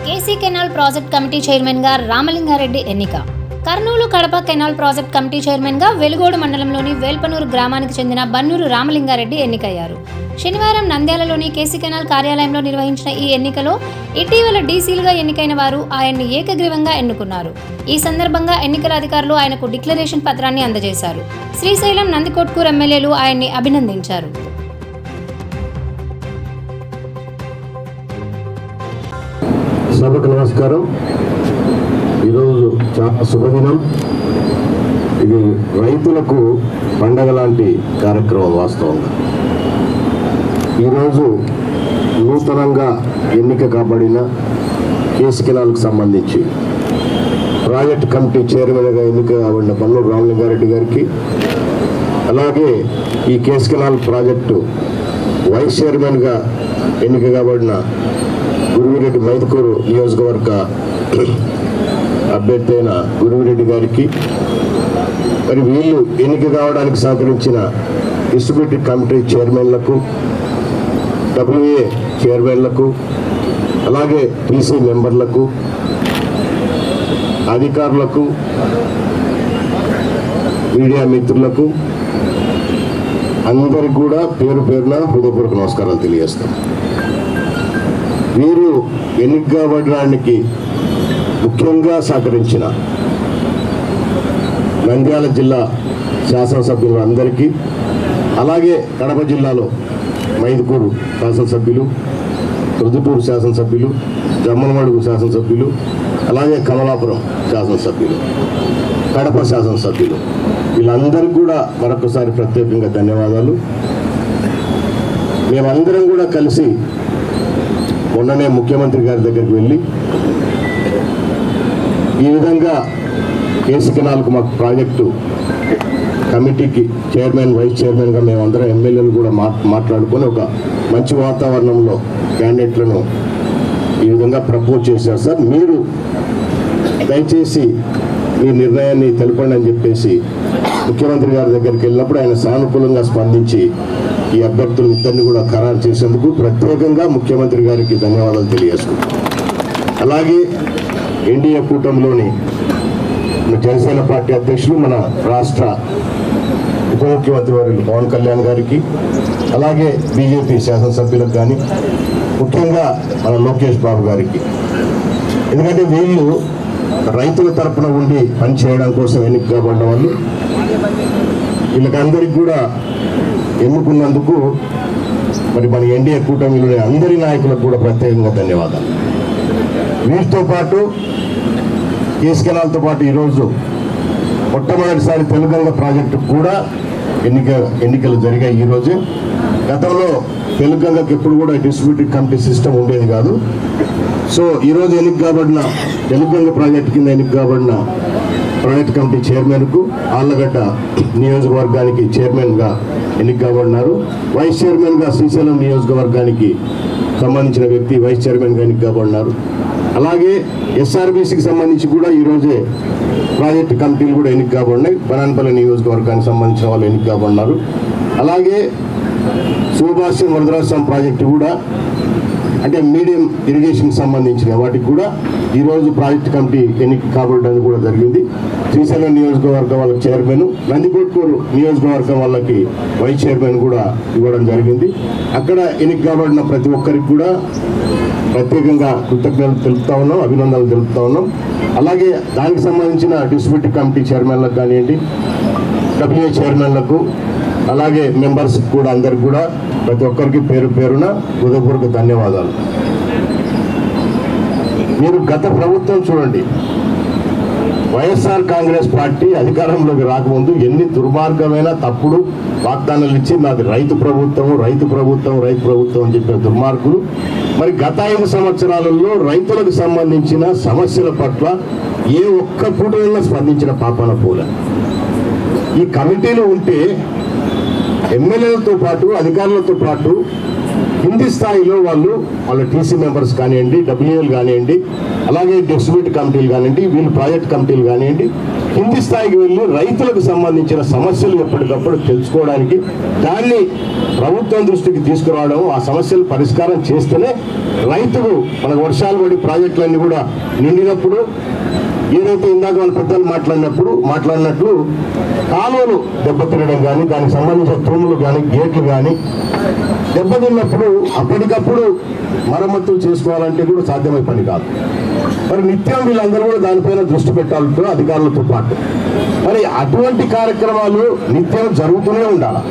KC canal project committee చైర్మన్గా రామలింగారెడ్డి ఎన్నిక. Kurnool Kadapa canal project committee చైర్మన్గా వెలుగోడు మండలంలోని వేల్పనూరు గ్రామానికి చెందిన బన్నూరు రామలింగారెడ్డి ఎన్నికయ్యారు. శనివారం నంద్యాలలోని కేసీ కెనాల్ కార్యాలయంలో నిర్వహించిన ఈ ఎన్నికలో ఇటీవల డీసీలుగా ఎన్నికైన వారు ఆయన్ని ఏకగ్రీవంగా ఎన్నుకున్నారు. ఈ సందర్భంగా ఎన్నికల అధికారులు ఆయనకు డిక్లరేషన్ పత్రాన్ని అందజేశారు. శ్రీశైలం, నందికొట్కూరు ఎమ్మెల్యేలు ఆయన్ని అభినందించారు. సభకు నమస్కారం. ఈరోజు చాలా శుభదినం. ఇది రైతులకు పండగ లాంటి కార్యక్రమం. వాస్తవంగా ఈరోజు నూతనంగా ఎన్నిక కాబడిన కేసీ కెనాల్కు సంబంధించి ప్రాజెక్ట్ కమిటీ చైర్మన్గా ఎన్నిక కాబడిన బన్నూరు రామలింగారెడ్డి గారికి, అలాగే ఈ కేసీ కెనాల్ ప్రాజెక్టు వైస్ చైర్మన్గా ఎన్నిక కాబడిన గురువిరెడ్డి మైదుకూరు నియోజకవర్గ అభ్యర్థి అయిన గురువిరెడ్డి గారికి, మరి వీళ్ళు ఎన్నిక కావడానికి సహకరించిన డిస్ట్రిబ్యూటివ్ కమిటీ చైర్మన్లకు, WA చైర్మన్లకు, అలాగే PC మెంబర్లకు, అధికారులకు, మీడియా మిత్రులకు అందరికి కూడా పేరు పేరున హృదయపూర్వక నమస్కారాలు తెలియజేస్తాం. వీరు ఎన్నిక కాబడడానికి ముఖ్యంగా సహకరించిన నంద్యాల జిల్లా శాసనసభ్యులు అందరికీ, అలాగే కడప జిల్లాలో మైదుకూరు శాసనసభ్యులు, ప్రొద్దుటూరు శాసనసభ్యులు, జమ్మలమడుగు శాసనసభ్యులు, అలాగే కమలాపురం శాసనసభ్యులు, కడప శాసనసభ్యులు, వీళ్ళందరికీ కూడా మరొకసారి ప్రత్యేకంగా ధన్యవాదాలు. మేమందరం కూడా కలిసి మొన్ననే ముఖ్యమంత్రి గారి దగ్గరికి వెళ్ళి ఈ విధంగా కేసీ కెనాల్కు మాకు ప్రాజెక్టు కమిటీకి చైర్మన్, వైస్ చైర్మన్గా మేమందరం ఎమ్మెల్యేలు కూడా మాట్లాడుకొని ఒక మంచి వాతావరణంలో క్యాండిడేట్లను ఈ విధంగా ప్రపోజ్ చేశారు. సార్, మీరు దయచేసి మీ నిర్ణయాన్ని తెలపండి అని చెప్పేసి ముఖ్యమంత్రి గారి దగ్గరికి వెళ్ళినప్పుడు ఆయన సానుకూలంగా స్పందించి ఈ అభ్యర్థులు ఇద్దరిని కూడా ఖరారు చేసేందుకు ప్రత్యేకంగా ముఖ్యమంత్రి గారికి ధన్యవాదాలు తెలియజేసుకుంటాం. అలాగే ఎన్డీఏ కూటమిలోని జనసేన పార్టీ అధ్యక్షులు, మన రాష్ట్ర ఉప ముఖ్యమంత్రి వర్యులు పవన్ కళ్యాణ్ గారికి, అలాగే బీజేపీ శాసనసభ్యులకు కానీ, ముఖ్యంగా మన లోకేష్ బాబు గారికి, ఎందుకంటే వీళ్ళు రైతుల తరపున ఉండి పనిచేయడం కోసం ఎన్నిక కాబడిన వాళ్ళు, వీళ్ళకందరికీ కూడా ఎన్నుకున్నందుకు మరి మన ఎన్డీఏ కూటమిలోని అందరి నాయకులకు కూడా ప్రత్యేకంగా ధన్యవాదాలు. వీటితో పాటు కేసీ కెనాల్తో పాటు ఈరోజు మొట్టమొదటిసారి తెలుగంగ ప్రాజెక్టు కూడా ఎన్నికలు జరిగాయి ఈరోజే. గతంలో తెలుగంగకి ఎప్పుడు కూడా డిస్ట్రిబ్యూటివ్ కమిటీ సిస్టమ్ ఉండేది కాదు. సో ఈరోజు ఎన్నిక కాబడిన తెలుగంగ ప్రాజెక్టు కింద ఎన్నిక కాబడిన ప్రాజెక్ట్ కమిటీ చైర్మన్కు ఆళ్లగడ్డ నియోజకవర్గానికి చైర్మన్గా ఎన్నిక కాబడినారు. వైస్ చైర్మన్గా శ్రీశైలం నియోజకవర్గానికి సంబంధించిన వ్యక్తి వైస్ చైర్మన్గా ఎన్నిక కాబడినారు. అలాగే SRBCకి సంబంధించి కూడా ఈరోజే ప్రాజెక్టు కమిటీలు కూడా ఎన్నిక కాబడినాయి. బనాన్పల్లి నియోజకవర్గానికి సంబంధించిన వాళ్ళు ఎన్నిక కాబడినారు. అలాగే శివభాష్యం వరదరాజస్వామి ప్రాజెక్టు కూడా, అంటే మీడియం ఇరిగేషన్కి సంబంధించిన వాటికి కూడా ఈరోజు ప్రాజెక్ట్ కమిటీ ఎన్నిక కాబడడం కూడా జరిగింది. శ్రీశైలం నియోజకవర్గం వాళ్ళకి చైర్మన్, నందికొట్కూరు నియోజకవర్గం వాళ్ళకి వైస్ చైర్మన్ కూడా ఇవ్వడం జరిగింది. అక్కడ ఎన్నిక కాబడిన ప్రతి ఒక్కరికి కూడా ప్రత్యేకంగా కృతజ్ఞతలు తెలుపుతా ఉన్నాం, అభినందనలు తెలుపుతా ఉన్నాం. అలాగే దానికి సంబంధించిన డిస్ట్రిబ్యూటివ్ కమిటీ చైర్మన్లకు కానివ్వండి, WA చైర్మన్లకు, అలాగే మెంబర్స్ కూడా అందరికి కూడా ప్రతి ఒక్కరికి పేరు పేరున హృదయపూర్వక ధన్యవాదాలు. మీరు గత ప్రభుత్వం చూడండి, వైఎస్ఆర్ కాంగ్రెస్ పార్టీ అధికారంలోకి రాకముందు ఎన్ని దుర్మార్గమైన తప్పుడు వాగ్దానాలు ఇచ్చి నాది రైతు ప్రభుత్వం అని చెప్పిన దుర్మార్గులు మరి గత 5 సంవత్సరాలలో రైతులకు సంబంధించిన సమస్యల పట్ల ఏ ఒక్క పూటైనా స్పందించిన పాపాన పూల. ఈ కమిటీలు ఉంటే ఎమ్మెల్యేలతో పాటు అధికారులతో పాటు కింది స్థాయిలో వాళ్ళ TC మెంబర్స్ కానివ్వండి, WAలు కానివ్వండి, అలాగే డిస్ట్రిబ్యూట్ కమిటీలు కానివ్వండి, వీళ్ళు ప్రాజెక్ట్ కమిటీలు కానివ్వండి, కింది స్థాయికి వెళ్ళి రైతులకు సంబంధించిన సమస్యలు ఎప్పటికప్పుడు తెలుసుకోవడానికి, దాన్ని ప్రభుత్వం దృష్టికి తీసుకురావడం, ఆ సమస్యలు పరిష్కారం చేస్తేనే రైతుకు మనకు వర్షాలు పడి ప్రాజెక్టులన్నీ కూడా నిండినప్పుడు, ఏదైతే ఇందాక మన పెద్దలు మాట్లాడినట్లు కాలువలు దెబ్బతినడం కానీ, దానికి సంబంధించిన తూములు కానీ, గేట్లు కానీ దెబ్బతిన్నప్పుడు అప్పటికప్పుడు మరమ్మతులు చేసుకోవాలంటే కూడా సాధ్యమయ్యే పని కాదు. మరి నిత్యం వీళ్ళందరూ కూడా దానిపైన దృష్టి పెట్టాలంటూ అధికారులతో పాటు మరి అటువంటి కార్యక్రమాలు నిత్యం జరుగుతూనే ఉండాలి.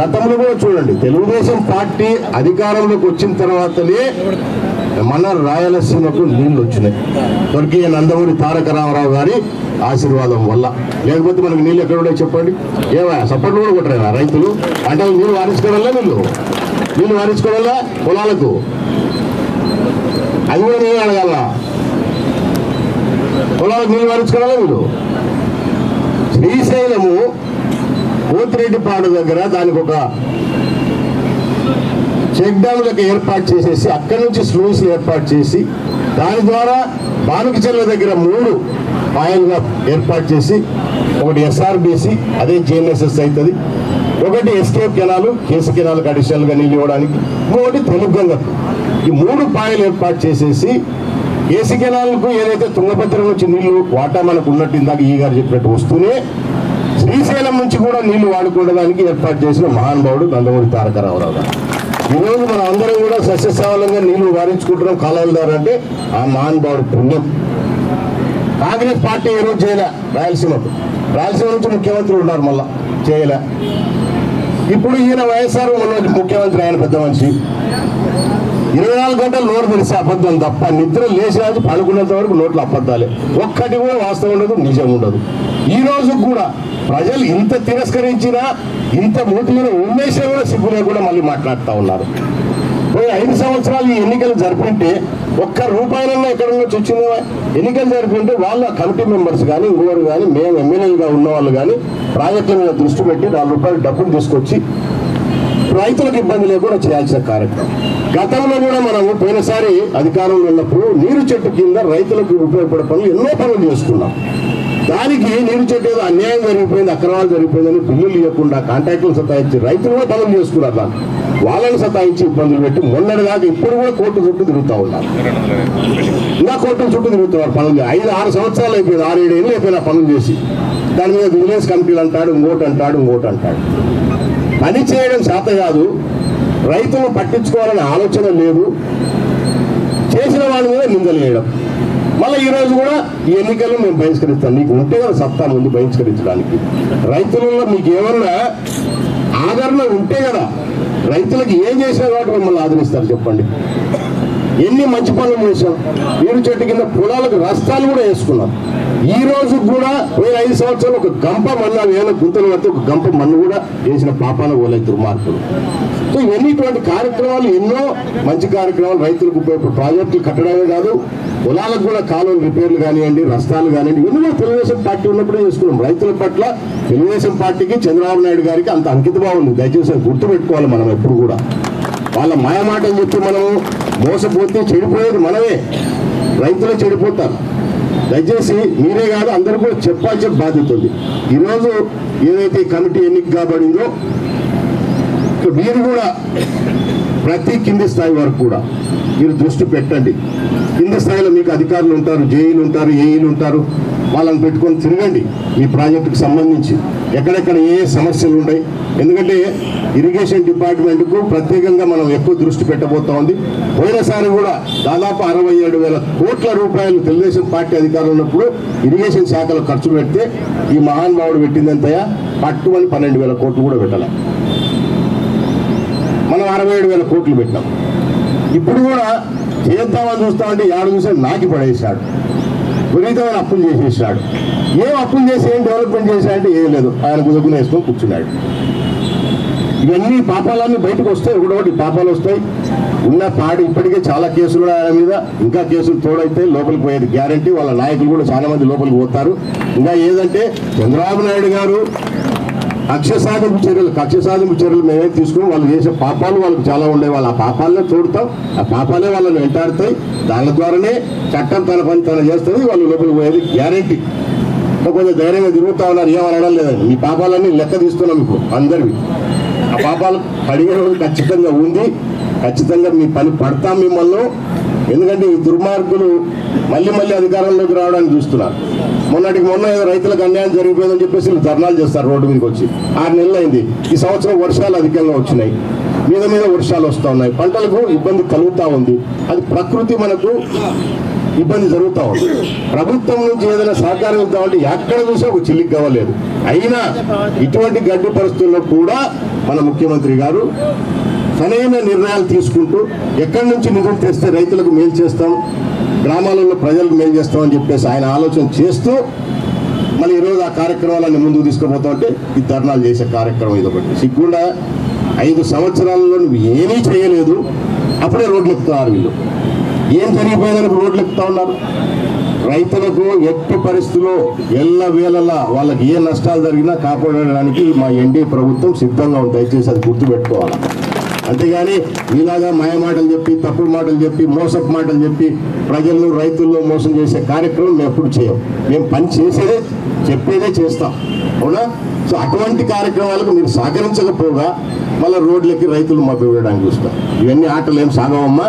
గతంలో కూడా చూడండి, తెలుగుదేశం పార్టీ అధికారంలోకి వచ్చిన తర్వాతనే మన రాయలసీమకు నీళ్లు వచ్చినాయి. స్వర్గీయ నందమూరి తారక రామారావు గారి ఆశీర్వాదం వల్ల. లేకపోతే మనకు నీళ్ళు ఎక్కడ ఉన్నాయి చెప్పండి? ఏమా సపోర్ట్లు కూడా కొట్టరా రైతులు? అంటే నీళ్ళు వారించుకోవాలా? నీళ్ళు వారించుకోవాలా పొలాలకు? అది కూడా నేను అడగాల. పొలాలకు నీళ్ళు వారించుకోవాలా వీళ్ళు? శ్రీశైలము పోతిరెడ్డిపాడు దగ్గర దానికి ఒక చెక్ డ్యాములకు ఏర్పాటు చేసేసి, అక్కడి నుంచి స్లూస్ ఏర్పాటు చేసి, దాని ద్వారా బానుకచెర్ల దగ్గర 3 పాయలుగా ఏర్పాటు చేసి, ఒకటి ఎస్ఆర్బిసి, అదే జేఎన్ఎస్ఎస్ అవుతుంది, ఒకటి ఎస్కేప్ కెనాలు, కేసు కెనాలకు అడిషనల్గా నీళ్ళు ఇవ్వడానికి, ఇంకొకటి తెలుగంగ. ఈ 3 పాయలు ఏర్పాటు చేసేసి కేసీ కెనాలకు ఏదైతే తుంగభద్ర నుంచి నీళ్లు వాటా మనకు ఉన్నట్టు ఇందాక ఈ గారు చెప్పినట్టు వస్తూనే శ్రీశైలం నుంచి కూడా నీళ్లు వాడుకోవడానికి ఏర్పాటు చేసిన మహానుభావుడు నందమూరి తారక రామారావు గారు. ఈరోజు మనం అందరం కూడా సస్యశ్యామలంగా నీళ్లు వారించుకుంటున్నాం కాలువలదారు అంటే ఆ మహానుభావుడు పుణ్యం. కాంగ్రెస్ పార్టీ ఈరోజు చేయలే. రాయలసీమ నుంచి ముఖ్యమంత్రి ఉన్నారు, మళ్ళా చేయలే. ఇప్పుడు ఈయన వైఎస్ఆర్ ముఖ్యమంత్రి, ఆయన పెద్ద మనిషి. 24 గంటలు నోరు తెరిస్తే అబద్ధం తప్ప, నిద్ర లేచేది పడుకున్నంత వరకు నోట్లో అబద్ధాలే. ఒక్కటి కూడా వాస్తవం ఉండదు, నిజం ఉండదు. ఈ రోజు కూడా ప్రజలు ఇంత తిరస్కరించినా, ఇంత మూతిలో ఉమ్మేసినా కూడా సిగ్గు లేకుండా మళ్ళీ మాట్లాడుతూ ఉన్నారు. పోయి 5 సంవత్సరాలు ఈ ఎన్నికలు జరుపుకుంటే ఒక్క రూపాయలన్నా ఎక్కడ నుంచి వచ్చిందో? ఎన్నికలు జరుపుకుంటే వాళ్ళ కమిటీ మెంబర్స్ కానీ, ఇంకోరు కానీ, మేము ఎమ్మెల్యేలుగా ఉన్న వాళ్ళు కానీ ప్రాజెక్టుల మీద దృష్టి పెట్టి 4 రూపాయలు డబ్బులు తీసుకొచ్చి రైతులకు ఇబ్బంది లేకుండా చేయాల్సిన కార్యక్రమం. గతంలో కూడా మనము పోయినసారి అధికారంలో ఉన్నప్పుడు నీరు చెట్టు కింద రైతులకు ఉపయోగపడే పనులు ఎన్నో పనులు చేసుకున్నాం. దానికి నీరు చెట్టు ఏదో అన్యాయం జరిగిపోయింది, అక్రమాలు జరిగిపోయిందని బిల్లులు ఇవ్వకుండా కాంట్రాక్టులు సతాయించి రైతులు కూడా పనులు చేసుకున్నారు. దాన్ని వాళ్ళని సతాయించి ఇబ్బందులు పెట్టి మొన్నటిదాకా ఇప్పుడు కూడా కోర్టు చుట్టూ తిరుగుతూ ఉన్నారు. ఇంకా కోర్టుల చుట్టూ తిరుగుతున్నారు పనులు. 5-6 సంవత్సరాలు అయిపోయింది, 6-7 ఏళ్ళు అయిపోయినా పనులు చేసి. దాని మీద విజిలెన్స్ కమిటీలు అంటాడు, ఇంకోటి అంటాడు. పని చేయడం చేత కాదు, రైతులను పట్టించుకోవాలనే ఆలోచన లేదు, చేసిన వాళ్ళ మీద నిందలు వేయడం. మళ్ళీ ఈరోజు కూడా ఈ ఎన్నికలు మేము బహిష్కరిస్తాం. నీకు ఉంటే కదా సత్తా ముందు బహిష్కరించడానికి. రైతులలో మీకు ఏమన్నా ఆదరణ ఉంటే కదా, రైతులకు ఏం చేసినా కాబట్టి మిమ్మల్ని ఆదరిస్తారు చెప్పండి. ఎన్ని మంచి పనులు చేసాం. నీరు చెట్టు కింద పొలాలకు రస్తాలు కూడా వేసుకున్నాం. ఈ రోజు కూడా 5 సంవత్సరాలు ఒక గంప మన్ను, వేల గుంతలు పడితే ఒక గంప మన్ను కూడా వేసిన పాపాన పోలే దుర్మార్గులు. సో ఇవన్నీ ఇటువంటి కార్యక్రమాలు, ఎన్నో మంచి కార్యక్రమాలు రైతులకు ఉపయోగపడే ప్రాజెక్టులు కట్టడమే కాదు, పొలాలకు కూడా కాలువలు రిపేర్లు కానివ్వండి, రస్తాలు కానివ్వండి, ఇవన్నీ తెలుగుదేశం పార్టీ ఉన్నప్పుడే చేసుకున్నాం. రైతుల పట్ల తెలుగుదేశం పార్టీకి, చంద్రబాబు నాయుడు గారికి అంత అంకితభావం ఉంది. దయచేసి గుర్తుపెట్టుకోవాలి. మనం ఎప్పుడు కూడా వాళ్ళ మాయమాటలు చెప్పి మనము మోసపోతే చెడిపోయేది మనమే, రైతులే చెడిపోతారు. దయచేసి మీరే కాదు అందరూ కూడా చెప్పాల్సిన బాధ్యత ఉంది. ఈరోజు ఏదైతే కమిటీ ఎన్నిక కాబడిందో మీరు కూడా ప్రతి కింది స్థాయి వరకు కూడా మీరు దృష్టి పెట్టండి. కింది స్థాయిలో మీకు అధికారులు ఉంటారు, జేఈలు ఉంటారు, ఏఈలు ఉంటారు, వాళ్ళని పెట్టుకొని తిరగండి. మీ ప్రాజెక్టుకు సంబంధించి ఎక్కడెక్కడ ఏ సమస్యలు ఉన్నాయి. ఎందుకంటే ఇరిగేషన్ డిపార్ట్మెంట్కు ప్రత్యేకంగా మనం ఎక్కువ దృష్టి పెట్టబోతా ఉంది. పోయినసారి కూడా దాదాపు 67,000 కోట్ల రూపాయలు తెలుగుదేశం పార్టీ అధికారులు ఉన్నప్పుడు ఇరిగేషన్ శాఖలో ఖర్చు పెడితే ఈ మహానుభావుడు పెట్టిందంతయా పట్టుమని 12,000 కోట్లు కూడా పెట్టాలి. మనం 67,000 కోట్లు పెట్టినాం. ఇప్పుడు కూడా చేద్దామని చూస్తామంటే 7 నిమిషాలు నాకి పడేసాడు. విపరీతమైన అప్పులు చేసేసాడు. ఏం అప్పులు చేసి ఏం డెవలప్మెంట్ చేశాడంటే ఏం లేదు, ఆయన కుదుకుని వేసుకొని కూర్చున్నాడు. ఇవన్నీ పాపాలన్నీ బయటకు వస్తాయి, ఒకటి పాపాలు వస్తాయి. ఉన్న పాడి ఇప్పటికే చాలా కేసులు ఆయన మీద, ఇంకా కేసులు తోడైతే లోపలికి పోయేది గ్యారంటీ. వాళ్ళ నాయకులు కూడా చాలా మంది లోపలికి పోతారు. ఇంకా ఏదంటే చంద్రబాబు నాయుడు గారు కక్ష సాధింపు చర్యలు మేమే తీసుకుని వాళ్ళు చేసే పాపాలు వాళ్ళకి చాలా ఉండే వాళ్ళు ఆ పాపాలనే చూడతాం, ఆ పాపాలే వాళ్ళని వెంటాడుతాయి. దాని ద్వారానే చట్టం తన పని తన చేస్తుంది, వాళ్ళు లోపలికి పోయేది గ్యారెంటీ. కొంచెం ధైర్యంగా తిరుగుతా ఉన్నారు, ఏమనడం లేదండి. మీ పాపాలన్నీ లెక్క తీస్తున్నాం మీకు అందరివి. ఆ పాపాలు అడిగే రోజు ఖచ్చితంగా ఉంది, ఖచ్చితంగా మీ పని పడతాం మిమ్మల్ని. ఎందుకంటే ఈ దుర్మార్గులు మళ్ళీ అధికారంలోకి రావడానికి చూస్తున్నారు. మొన్నటికి మొన్న ఏదో రైతులకు అన్యాయం జరిగిపోయిందని చెప్పేసి వీళ్ళు ధర్నాలు చేస్తారు రోడ్డు మీదకి వచ్చి. 6 నెలలు అయింది. ఈ సంవత్సరం వర్షాలు అధికంగా వచ్చినాయి, మీద వర్షాలు వస్తూ ఉన్నాయి, పంటలకు ఇబ్బంది కలుగుతూ ఉంది. అది ప్రకృతి మనకు ఇబ్బంది జరుగుతూ ఉంది. ప్రభుత్వం నుంచి ఏదైనా సహకారం ఇద్దామంటే ఎక్కడ చూసా ఒక చిల్లికి కావలేదు. అయినా ఇటువంటి గడ్డు పరిస్థితుల్లో కూడా మన ముఖ్యమంత్రి గారు సరైన నిర్ణయాలు తీసుకుంటూ ఎక్కడి నుంచి నిధులు తెస్తే రైతులకు మేలు చేస్తాం, గ్రామాలలో ప్రజలకు మేలు చేస్తామని చెప్పేసి ఆయన ఆలోచన చేస్తూ మళ్ళీ ఈరోజు ఆ కార్యక్రమాలన్నీ ముందుకు తీసుకుపోతా ఉంటే ఈ ధర్నాలు చేసే కార్యక్రమం ఇదొకటి. సిగ్గుండా 5 సంవత్సరాలలో నువ్వు ఏమీ చేయలేదు, అప్పుడే రోడ్లు ఎక్కుతున్నారు వీళ్ళు. ఏం జరిగిపోయిందని రోడ్లు ఎక్కుతా ఉన్నారు. రైతులకు ఎట్టి పరిస్థితుల్లో ఎల్లవేళలా వాళ్ళకి ఏ నష్టాలు జరిగినా కాపాడడానికి మా ఎన్డీఏ ప్రభుత్వం సిద్ధంగా ఉంది. దయచేసి అది గుర్తుపెట్టుకోవాలి. అంతేగాని ఇలాగా మాయ మాటలు చెప్పి, తప్పుడు మాటలు చెప్పి, మోసపు మాటలు చెప్పి ప్రజలను రైతుల్లో మోసం చేసే కార్యక్రమం మేము ఎప్పుడు చేయం. మేము పని చేసేదే చెప్పేదే చేస్తాం, అవునా? సో అటువంటి కార్యక్రమాలకు మీరు సహకరించకపోగా మళ్ళీ రోడ్లకి రైతులు మభ్య వేయడానికి చూస్తాం. ఇవన్నీ ఆటలు ఏం సాగవమ్మా.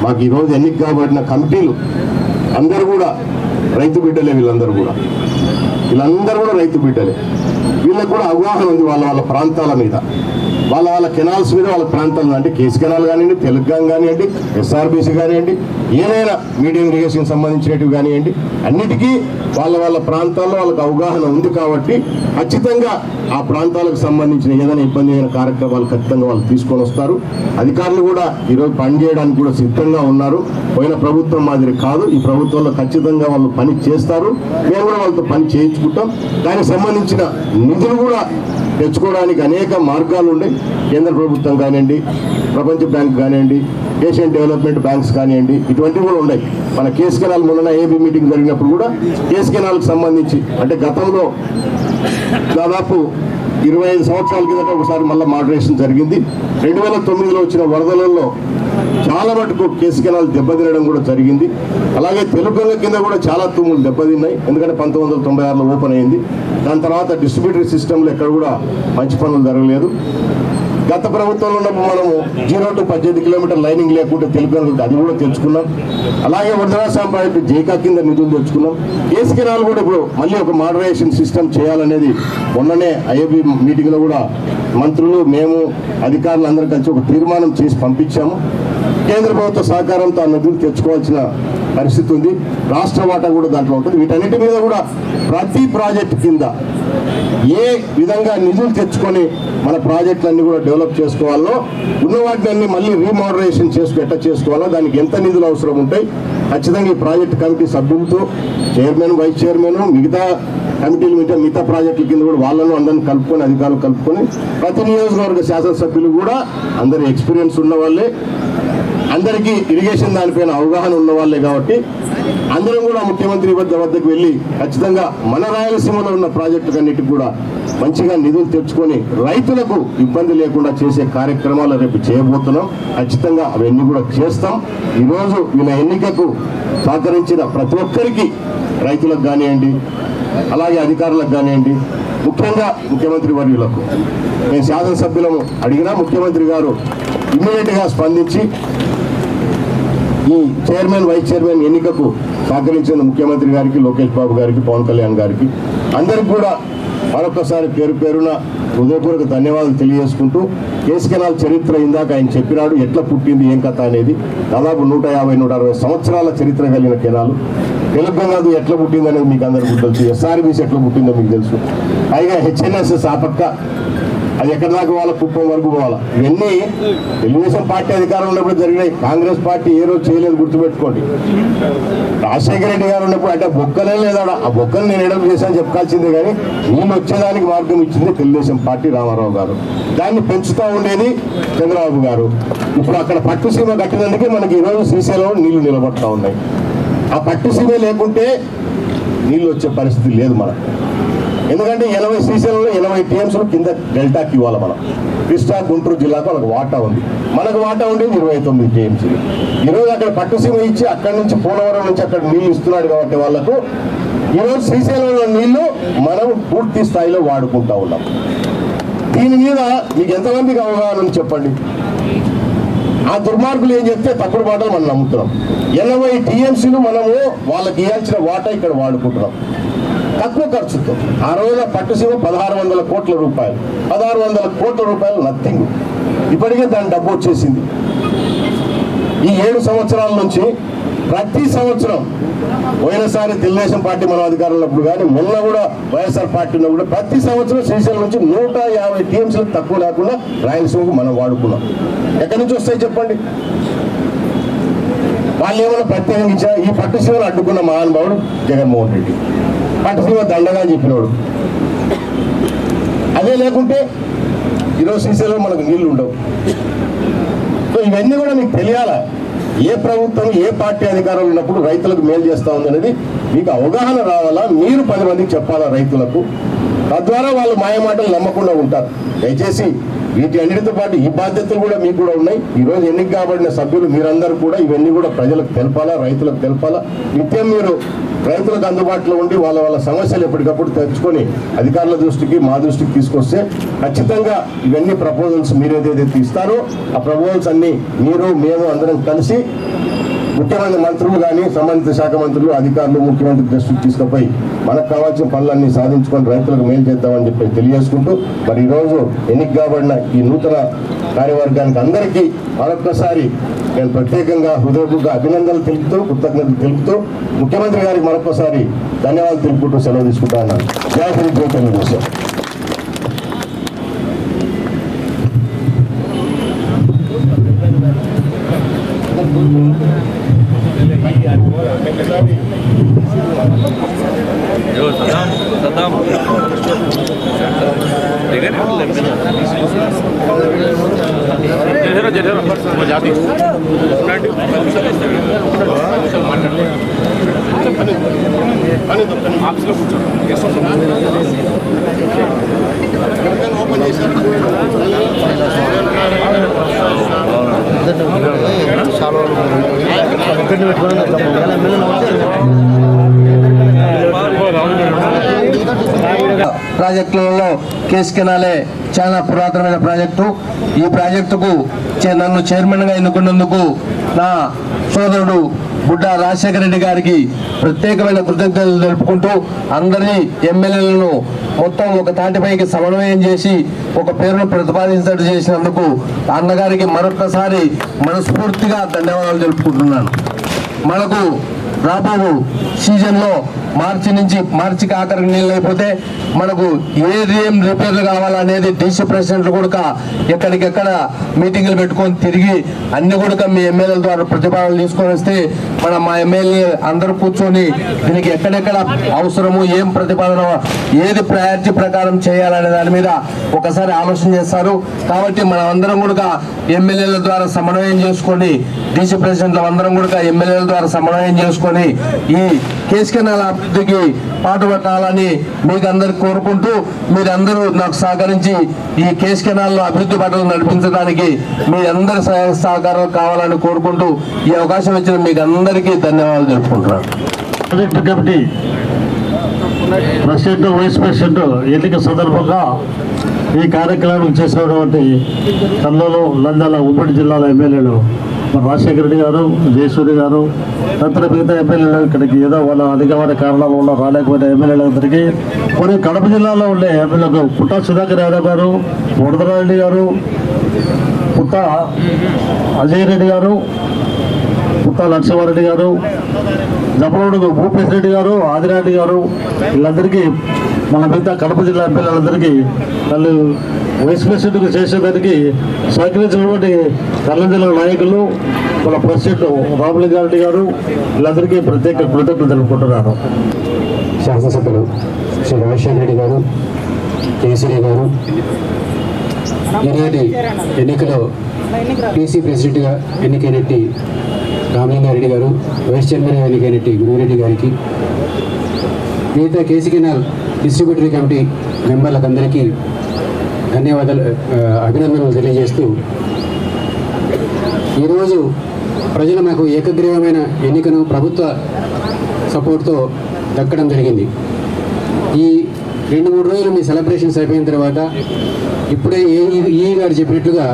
మాకు ఈరోజు ఎన్నిక కాబడిన కమిటీలు అందరూ కూడా రైతు బిడ్డలే. వీళ్ళందరూ కూడా రైతు బిడ్డలే. వీళ్ళకు కూడా అవగాహన ఉంది వాళ్ళ ప్రాంతాల మీద, వాళ్ళ కెనాల్స్ మీద, వాళ్ళ ప్రాంతాల అంటే కేసు కెనాల్ కానివ్వండి, తెలుగుగాం కానివ్వండి, ఎస్ఆర్బీసీ కానివ్వండి, ఏదైనా మీడియం ఇరిగేషన్ సంబంధించినవి కానివ్వండి, అన్నిటికీ వాళ్ళ ప్రాంతాల్లో వాళ్ళకి అవగాహన ఉంది. కాబట్టి ఖచ్చితంగా ఆ ప్రాంతాలకు సంబంధించిన ఏదైనా ఇబ్బంది అయిన కార్యక్రమాలు ఖచ్చితంగా వాళ్ళు తీసుకొని వస్తారు. అధికారులు కూడా ఈరోజు పనిచేయడానికి కూడా సిద్ధంగా ఉన్నారు. పోయిన ప్రభుత్వం మాదిరి కాదు, ఈ ప్రభుత్వంలో ఖచ్చితంగా వాళ్ళు పని చేస్తారు. మేము కూడా వాళ్ళతో పని చేయించుకుంటాం. దానికి సంబంధించిన నిధులు కూడా తెచ్చుకోవడానికి అనేక మార్గాలు ఉన్నాయి. కేంద్ర ప్రభుత్వం కానివ్వండి, ప్రపంచ బ్యాంక్ కానివ్వండి, ఏషియన్ డెవలప్మెంట్ బ్యాంక్స్ కానివ్వండి, ఇటువంటివి కూడా ఉన్నాయి. మన కేసు కెనాల్ మొన్న ఏబీ మీటింగ్ జరిగినప్పుడు కూడా కేసు కెనాల్కి సంబంధించి అంటే గతంలో దాదాపు 25 సంవత్సరాల కిందట ఒకసారి మళ్ళీ మోడరేషన్ జరిగింది. 2009లో వచ్చిన వరదలలో చాలా మటుకు కేసు కెనాల్ దెబ్బతినడం కూడా జరిగింది. అలాగే తెలుగుగంగ కింద కూడా చాలా తూములు దెబ్బతిన్నాయి. ఎందుకంటే 1996లో ఓపెన్ అయింది. దాని తర్వాత డిస్ట్రిబ్యూటరీ సిస్టంలో ఎక్కడ కూడా మంచి పనులు జరగలేదు. గత ప్రభుత్వంలో ఉన్నప్పుడు మనము 0 to 18 కిలోమీటర్ లైనింగ్ లేకుంటే తెలుగుగంగ అది కూడా తెచ్చుకున్నాం. అలాగే వరదరాజాం ప్రాజెక్టు జైకా కింద నిధులు తెచ్చుకున్నాం. కేసు కెనాల్ కూడా ఇప్పుడు మళ్ళీ ఒక మోడరేషన్ సిస్టమ్ చేయాలనేది మొన్ననే ఐఏబీ మీటింగ్లో కూడా మంత్రులు, మేము, అధికారులు అందరూ కలిసి ఒక తీర్మానం చేసి పంపించాము. కేంద్ర ప్రభుత్వ సహకారంతో ఆ నిధులు తెచ్చుకోవాల్సిన పరిస్థితి ఉంది. రాష్ట్ర వాటా కూడా దాంట్లో ఉంటుంది. వీటన్నిటి మీద కూడా ప్రతి ప్రాజెక్టు కింద ఏ విధంగా నిధులు తెచ్చుకొని మన ప్రాజెక్టులన్నీ కూడా డెవలప్ చేసుకోవాలో, ఉన్న వాటిని మళ్ళీ రీమోడరేషన్ ఎట్లా చేసుకోవాలో, దానికి ఎంత నిధులు అవసరం ఉంటాయి ఖచ్చితంగా ఈ ప్రాజెక్ట్ కమిటీ సభ్యులతో, చైర్మన్, వైస్ చైర్మన్, మిగతా కమిటీలు మిగతా ప్రాజెక్టుల కింద కూడా వాళ్ళను అందరిని కలుపుకొని, అధికారులు కలుపుకొని, ప్రతి నియోజకవర్గ శాసనసభ్యులు కూడా అందరి ఎక్స్పీరియన్స్ ఉన్న వాళ్ళే, అందరికీ ఇరిగేషన్ దానిపైన అవగాహన ఉన్న వాళ్ళే. కాబట్టి అందరం కూడా ముఖ్యమంత్రి వద్దకు వెళ్ళి ఖచ్చితంగా మన రాయలసీమలో ఉన్న ప్రాజెక్టులన్నిటికి కూడా మంచిగా నిధులు తెచ్చుకొని రైతులకు ఇబ్బంది లేకుండా చేసే కార్యక్రమాలు రేపు చేయబోతున్నాం. ఖచ్చితంగా అవన్నీ కూడా చేస్తాం. ఈరోజు వీళ్ళ ఎన్నికకు సహకరించిన ప్రతి ఒక్కరికి, రైతులకు కానివ్వండి, అలాగే అధికారులకు కానివ్వండి, ముఖ్యంగా ముఖ్యమంత్రి వర్యులకు మేము శాసనసభ్యులను అడిగినా ముఖ్యమంత్రి గారు ఇమ్మీడియట్గా స్పందించి ఈ చైర్మన్, వైస్ చైర్మన్ ఎన్నికకు సహకరించిన ముఖ్యమంత్రి గారికి, లోకేష్ బాబు గారికి, పవన్ కళ్యాణ్ గారికి అందరికి కూడా మరొకసారి పేరు పేరున హృదయపూర్వక ధన్యవాదాలు తెలియజేసుకుంటూ, కేసు కెనాల్ చరిత్ర ఇందాక ఆయన చెప్పినాడు ఎట్లా పుట్టింది ఏం కథ అనేది. దాదాపు 150-160 సంవత్సరాల చరిత్ర కలిగిన కెనాలు. తెలుగుగంగ ఎట్లా పుట్టింది అనేది మీకు అందరికీ తెలుసు. ఎస్ఆర్బీసీ ఎట్లా పుట్టిందో మీకు తెలుసు. పైగా హెచ్ఎన్ఎస్ఎస్ ఆ పక్క, అది ఎక్కడి దాకా పోవాలా, కుప్పం వరకు పోవాలా. ఇవన్నీ తెలుగుదేశం పార్టీ అధికారం ఉన్నప్పుడు జరిగినాయి. కాంగ్రెస్ పార్టీ ఏ రోజు చేయలేదు, గుర్తుపెట్టుకోండి. రాజశేఖర రెడ్డి గారు ఉన్నప్పుడు అంటే బొక్కలే లేదా, ఆ బొక్కలు నేను ఎడలు చేశాను చెప్పాల్సిందే. కానీ నేను వచ్చేదానికి మార్గం ఇచ్చింది తెలుగుదేశం పార్టీ, రామారావు గారు. దాన్ని పెంచుతూ ఉండేది చంద్రబాబు గారు. ఇప్పుడు అక్కడ పట్టుసీమ కట్టినందుకే మనకి ఈరోజు శ్రీశైలంలో నీళ్లు నిలబడతా ఉన్నాయి. ఆ పట్టుసీమ లేకుంటే నీళ్ళు వచ్చే పరిస్థితి లేదు మనకు. ఎందుకంటే 80 శ్రీశైలంలో 80 టీఎంసీలు కింద డెల్టాకి ఇవ్వాలి మనం. కృష్ణా గుంటూరు జిల్లాకు వాళ్ళకి వాటా ఉంది, మనకు వాటా ఉండేది 29 టీఎంసీలు. ఈరోజు అక్కడ పట్టుసీమ ఇచ్చి అక్కడి నుంచి పోలవరం నుంచి అక్కడ నీళ్ళు ఇస్తున్నాడు కాబట్టి వాళ్ళకు ఈరోజు శ్రీశైలంలో నీళ్లు మనం పూర్తి స్థాయిలో వాడుకుంటా ఉన్నాం. దీని మీద మీకు ఎంతమందికి అవగాహన ఉంది చెప్పండి. ఆ దుర్మార్గులు ఏం చెప్తే తప్పుడు మాటలు మనం నమ్ముతున్నాం. 80 టీఎంసీలు మనము వాళ్ళకి ఇవ్వాల్సిన వాటా ఇక్కడ వాడుకుంటున్నాం తక్కువ ఖర్చుతో. ఆ రోజున పట్టుసీమ 1600 కోట్ల రూపాయలు, 1600 కోట్ల రూపాయలు నథింగ్. ఇప్పటికే దాని డబ్బు వచ్చేసింది. ఈ 7 సంవత్సరాల నుంచి ప్రతి సంవత్సరం, పోయినసారి తెలుగుదేశం పార్టీ మనం అధికారంలో కానీ మొన్న కూడా వైఎస్ఆర్ పార్టీ ఉన్న కూడా ప్రతి సంవత్సరం శ్రీశైలం నుంచి 150 టీఎంసీలకు తక్కువ లేకుండా రాయలసీమకు మనం వాడుకున్నాం. ఎక్కడి నుంచి వస్తాయి చెప్పండి? వాళ్ళు ఏమైనా ప్రత్యేకంగా ఇచ్చా? ఈ పట్టుసీమను అడ్డుకున్న మహానుభావుడు జగన్మోహన్ రెడ్డి, పట్టుసీమ దండగా అని చెప్పినవాడు. అదే లేకుంటే ఈరోజు శ్రీశైలం మనకు నీళ్లు ఉండవు. సో ఇవన్నీ కూడా మీకు తెలియాలా? ఏ ప్రభుత్వం ఏ పార్టీ అధికారంలో ఉన్నప్పుడు రైతులకు మేలు చేస్తూ ఉందనేది మీకు అవగాహన రావాలా. మీరు 10 మందికి చెప్పాలా రైతులకు. తద్వారా వాళ్ళు మాయమాటలు నమ్మకుండా ఉంటారు. దయచేసి వీటి అన్నిటితో పాటు ఈ బాధ్యతలు కూడా మీకు కూడా ఉన్నాయి. ఈరోజు ఎన్నిక కాబడిన సభ్యులు మీరందరూ కూడా ఇవన్నీ కూడా ప్రజలకు తెలపాలా, రైతులకు తెలపాలా. నిత్యం మీరు రైతులకు అందుబాటులో ఉండి వాళ్ళ సమస్యలు ఎప్పటికప్పుడు తెచ్చుకొని అధికారుల దృష్టికి మా దృష్టికి తీసుకొస్తే ఖచ్చితంగా ఇవన్నీ ప్రపోజల్స్ మీరు ఏదైతే ఇస్తారో ఆ ప్రపోజల్స్ అన్నీ మీరు మేము అందరం కలిసి ముఖ్యమైన మంత్రులు కానీ సంబంధిత శాఖ మంత్రులు అధికారులు ముఖ్యమంత్రి దృష్టికి తీసుకుపోయి మనకు కావాల్సిన పనులన్నీ సాధించుకొని రైతులకు మేలు చేద్దామని చెప్పి తెలియజేసుకుంటూ మరి ఈరోజు ఎన్నిక కాబడిన ఈ నూతన కార్యవర్గానికి అందరికీ మరొక్కసారి నేను ప్రత్యేకంగా హృదయపూర్వక అభినందనలు తెలుపుతూ కృతజ్ఞతలు తెలుపుతూ ముఖ్యమంత్రి గారికి మరొకసారి ధన్యవాదాలు తెలుపుకుంటూ సెలవు తీసుకుంటా ఉన్నాను. జై శ్రీ జై తెలుగుదేశం. ప్రాజెక్టులలో కేసు కెనాలే చాలా పురాతనమైన ప్రాజెక్టు. ఈ ప్రాజెక్టుకు నన్ను చైర్మన్గా ఎన్నుకున్నందుకు నా సోదరుడు బుడ్డా రాజశేఖర రెడ్డి గారికి ప్రత్యేకమైన కృతజ్ఞతలు తెలుపుకుంటూ అందరి ఎమ్మెల్యేలను మొత్తం ఒక తాటిపైకి సమన్వయం చేసి ఒక పేరును ప్రతిపాదించడం చేసినందుకు అన్నగారికి మరొకసారి మనస్ఫూర్తిగా ధన్యవాదాలు తెలుపుకుంటున్నాను. మనకు రాబోవు సీజన్లో మార్చికి ఆఖరికి నీళ్ళు అయిపోతే మనకు ఏం రిపేర్లు కావాలనేది డీసీ ప్రెసిడెంట్లు కూడా ఎక్కడికెక్కడ మీటింగులు పెట్టుకొని తిరిగి అన్ని కూడా మీ ఎమ్మెల్యేల ద్వారా ప్రతిపాదనలు తీసుకొని వస్తే మా ఎమ్మెల్యే అందరూ కూర్చొని దీనికి ఎక్కడెక్కడ అవసరము ఏం ప్రతిపాదన ఏది ప్రయారిటీ ప్రకారం చేయాలనే దాని మీద ఒకసారి ఆలోచన చేస్తారు. కాబట్టి మనం అందరం కూడా ఎమ్మెల్యేల ద్వారా సమన్వయం చేసుకొని డీసీ ప్రెసిడెంట్లు అందరం కూడా ఎమ్మెల్యేల ద్వారా సమన్వయం చేసుకొని ఈ కేసు కెనాల్ అభివృద్ధికి పాటుపడాలని మీకు అందరికి కోరుకుంటూ మీరందరూ నాకు సహకరించి ఈ కేసు కెనాల్లో అభివృద్ధి పనులు నడిపించడానికి మీ అందరి సహకారాలు కావాలని కోరుకుంటూ ఈ అవకాశం ఇచ్చిన మీకు అందరికీ ధన్యవాదాలు తెలుపుకుంటున్నాను. Project committee president vice president ఎన్నిక సందర్భంగా ఈ కార్యక్రమం చేసినటువంటి కర్నూలు నంద్యాల ఉమ్మడి జిల్లాల ఎమ్మెల్యేలు రాజశేఖర రెడ్డి గారు, జయసూర్య గారు, తదితర మిగతా ఎమ్మెల్యేలు ఇక్కడికి ఏదో వాళ్ళ అధికార కారణాల వల్ల రాలేకపోయిన ఎమ్మెల్యేలందరికీ, కొన్ని కడప జిల్లాలో ఉండే ఎమ్మెల్యేలకు పుట్టా సుధాకర్ యాదవ్ గారు, వరదరారెడ్డి గారు, పుట్టా అజయ్ రెడ్డి గారు, పుట్టా నరసింహారెడ్డి గారు, జపలోడు భూపేశ్ రెడ్డి గారు, ఆదిరెడ్డి గారు, వీళ్ళందరికీ మన మిగతా కడప జిల్లా ఎమ్మెల్యేలందరికీ వాళ్ళు వైస్ ప్రెసిడెంట్గా చేసేదానికి సహకరించినటువంటి కర్నూలు జిల్లా నాయకులు, మన ప్రెసిడెంట్ రామలింగారెడ్డి గారు, వీళ్ళందరికీ ప్రత్యేక కృతజ్ఞతలు తెలుపుకుంటున్నారు. శాసనసభ్యులు శ్రీ రాజశేఖర రెడ్డి గారు, కేసీఆర్ గారు, ఈనాటి ఎన్నికలో పీసీ ప్రెసిడెంట్గా ఎన్నికైనట్టి రామలింగారెడ్డి గారు, వైస్ చైర్మన్గా ఎన్నికైనట్టి గురువిరెడ్డి గారికి, మిగతా కేసీ కెనాల్ డిస్ట్రిబ్యూటరీ కమిటీ మెంబర్లకందరికీ ధన్యవాదాలు, అభినందనలు తెలియజేస్తూ ఈరోజు ప్రజలు మాకు ఏకగ్రీవమైన ఎన్నికను ప్రభుత్వ సపోర్ట్తో దక్కడం జరిగింది. ఈ 2-3 రోజులు మీ సెలబ్రేషన్స్ అయిపోయిన తర్వాత ఇప్పుడే ఈ గారు చెప్పినట్లుగా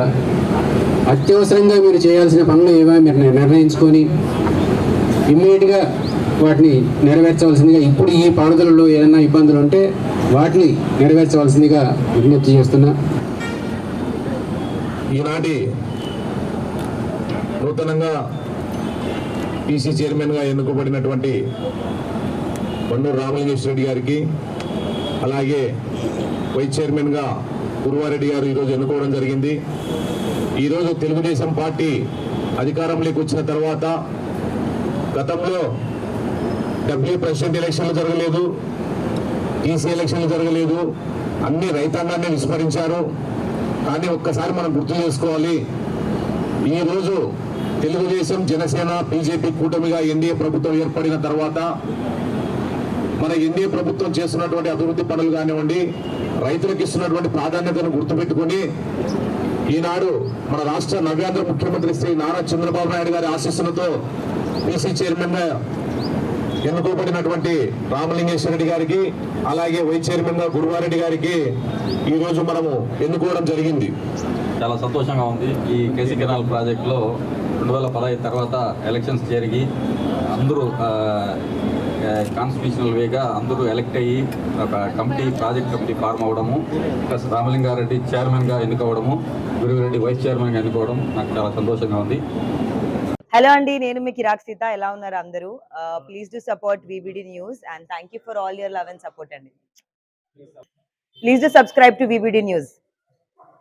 అత్యవసరంగా మీరు చేయాల్సిన పనులు ఏవో మీరు నిర్ణయించుకొని ఇమ్మీడియట్గా వాటిని నెరవేర్చవలసిందిగా, ఇప్పుడు ఈ పాడుదలలో ఏదైనా ఇబ్బందులు ఉంటే వాటిని నెరవేర్చవలసిందిగా విజ్ఞప్తి చేస్తున్నా. ఈనాటి నూతనంగా పీసీ చైర్మన్గా ఎన్నుకోబడినటువంటి బన్నూరు రామలింగేశ్వర రెడ్డి గారికి, అలాగే వైస్ చైర్మన్గా గురువారెడ్డి గారు ఈరోజు ఎన్నుకోవడం జరిగింది. ఈరోజు తెలుగుదేశం పార్టీ అధికారంలోకి వచ్చిన తర్వాత గతంలో ప్రెసిడెంట్ ఎలక్షన్లు జరగలేదు, టీసీ ఎలక్షన్లు జరగలేదు, అన్ని రైతాంగాన్ని విస్మరించారు. కానీ ఒక్కసారి మనం గుర్తు చేసుకోవాలి, ఈరోజు తెలుగుదేశం, జనసేన, బీజేపీ కూటమిగా ఎన్డీఏ ప్రభుత్వం ఏర్పడిన తర్వాత మన ఎన్డీఏ ప్రభుత్వం చేస్తున్నటువంటి అభివృద్ధి పనులు కానివ్వండి, రైతులకు ఇస్తున్నటువంటి ప్రాధాన్యతను గుర్తుపెట్టుకుని ఈనాడు మన రాష్ట్ర నవ్యాంధ్ర ముఖ్యమంత్రి శ్రీ నారా చంద్రబాబు నాయుడు గారి ఆశీస్సులతో పీసీ చైర్మన్గా ఎన్నుకోబడినటువంటి రామలింగేశ్వర రెడ్డి గారికి, అలాగే వైస్ చైర్మన్గా గురువారెడ్డి గారికి ఈరోజు మనము ఎన్నుకోవడం జరిగింది. చాలా సంతోషంగా ఉంది. ఈ కేసీ కెనాల్ ప్రాజెక్టులో 2015 తర్వాత ఎలక్షన్స్ జరిగి అందరూ కాన్స్టిట్యూషనల్ వేగా అందరూ ఎలక్ట్ అయ్యి ఒక ప్రాజెక్ట్ కమిటీ ఫార్మ్ అవ్వడము, ప్లస్ రామలింగారెడ్డి చైర్మన్గా ఎన్నుకోవడము, గురువిరెడ్డి వైస్ చైర్మన్గా ఎన్నుకోవడం నాకు చాలా సంతోషంగా ఉంది. హలో అండి, నేను మీ కిరాక్ సీత. ఎలా ఉన్నారు అందరూ? Please do support VBD news and thank you for all your love and support అండి. Please do subscribe to VBD news.